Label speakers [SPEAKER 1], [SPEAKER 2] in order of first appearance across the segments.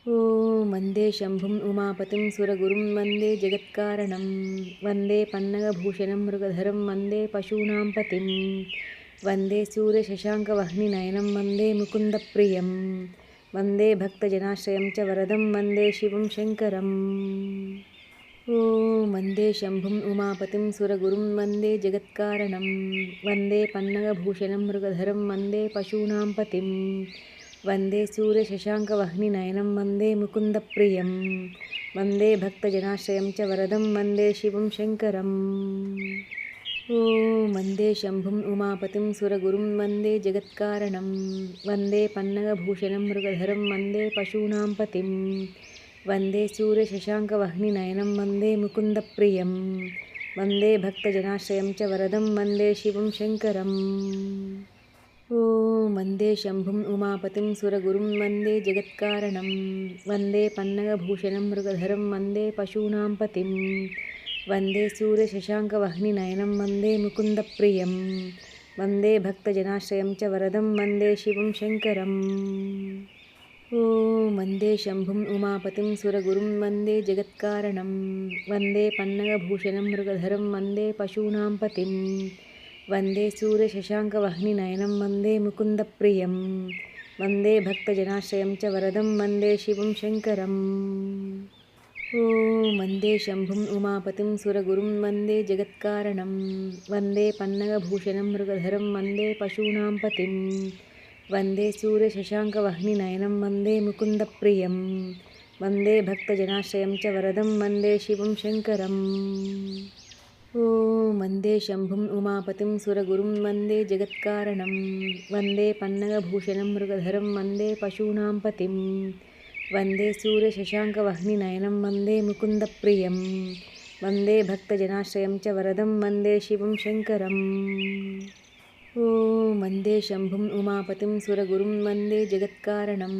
[SPEAKER 1] ॐ वन्दे शम्भुम् उमापतिं सुरगुरुं वन्दे जगत्कारणं वन्दे पन्नगभूषणं मृगधरं वन्दे पशूनां पतिं वन्दे सूर्यशशाङ्कवह्निनयनं वन्दे मुकुन्दप्रियं वन्दे भक्तजनाश्रयं च वरदं वन्दे शिवं शङ्करम् ॐ वन्दे शम्भुम् उमापतिं सुरगुरुं वन्दे जगत्कारणं वन्दे पन्नगभूषणं मृगधरं वन्दे पशूनां पतिं वन्दे सूर्यशशाङ्कवह्निनयनं वन्दे मुकुन्दप्रियं वन्दे भक्तजनाश्रयं च वरदं वन्दे शिवं शङ्करम् ॐ वन्दे शम्भुम् उमापतिं सुरगुरुं वन्दे जगत्कारणं वन्दे पन्नगभूषणं मृगधरं वन्दे पशूनां पतिं वन्दे सूर्यशशाङ्कवह्निनयनं वन्दे मुकुन्दप्रियं वन्दे भक्तजनाश्रयं च वरदं वन्दे शिवं शङ्करम् ॐ वन्दे शम्भुम् उमापतिं सुरगुरुं वन्दे जगत्कारणं वन्दे पन्नगभूषणं मृगधरं वन्दे पशूनां पतिं वन्दे सूर्यशशाङ्कवह्निनयनं वन्दे मुकुन्दप्रियं वन्दे भक्तजनाश्रयं च वरदं वन्दे शिवं शङ्करम् ॐ वन्दे शम्भुम् उमापतिं सुरगुरुं वन्दे जगत्कारणं वन्दे पन्नगभूषणं मृगधरं वन्दे पशूनां पतिं वन्दे सूर्यशशाङ्कवह्निनयनं वन्दे मुकुन्दप्रियं वन्दे भक्तजनाश्रयं च वरदं वन्दे शिवं शङ्करम् ॐ वन्दे शम्भुम् उमापतिं सुरगुरुं वन्दे जगत्कारणं वन्दे पन्नगभूषणं मृगधरं वन्दे पशूनां पतिं वन्दे सूर्यशशाङ्कवह्निनयनं वन्दे मुकुन्दप्रियं वन्दे भक्तजनाश्रयं च वरदं वन्दे शिवं शङ्करम् ॐ वन्दे शम्भुम् उमापतिं सुरगुरुं वन्दे जगत्कारणं वन्दे पन्नगभूषणं मृगधरं वन्दे पशूनां पतिं वन्दे सूर्यशशाङ्कवह्निनयनं वन्दे मुकुन्दप्रियं वन्दे भक्तजनाश्रयं च वरदं वन्दे शिवं शङ्करम् ॐ वन्दे शम्भुम् उमापतिं सुरगुरुं वन्दे जगत्कारणं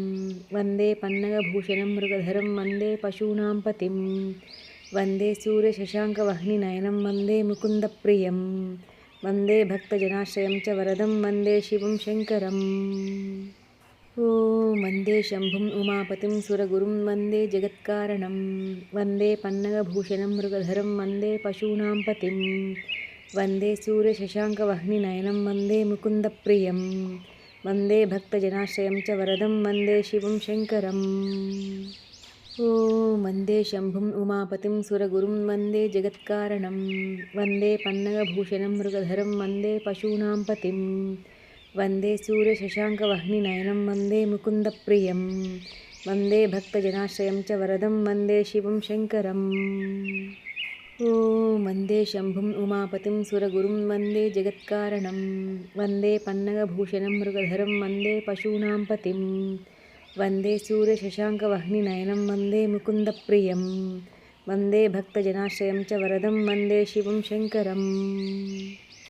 [SPEAKER 1] वन्दे पन्नगभूषणं मृगधरं वन्दे पशूनां पतिं वन्दे सूर्यशशाङ्कवह्निनयनं वन्दे मुकुन्दप्रियं वन्दे भक्तजनाश्रयं च वरदं वन्दे शिवं शङ्करम् ॐ वन्दे शम्भुम् उमापतिं सुरगुरुं वन्दे जगत्कारणं वन्दे पन्नगभूषणं मृगधरं वन्दे पशूनां पतिं वन्दे सूर्यशशाङ्कवह्निनयनं वन्दे मुकुन्दप्रियं वन्दे भक्तजनाश्रयं च वरदं वन्दे शिवं शङ्करम् ॐ वन्दे शम्भुम् उमापतिं सुरगुरुं वन्दे जगत्कारणं वन्दे पन्नगभूषणं मृगधरं वन्दे पशूनां पतिं वन्दे सूर्यशशाङ्कवह्निनयनं वन्दे मुकुन्दप्रियं वन्दे भक्तजनाश्रयं च वरदं वन्दे शिवं शङ्करम् ॐ वन्दे शम्भुम् उमापतिं सुरगुरुं वन्दे जगत्कारणं वन्दे पन्नगभूषणं मृगधरं वन्दे पशूनां पतिं वन्दे सूर्यशशाङ्कवह्निनयनं वन्दे मुकुन्दप्रियं वन्दे भक्तजनाश्रयं च वरदं वन्दे शिवं शङ्करम्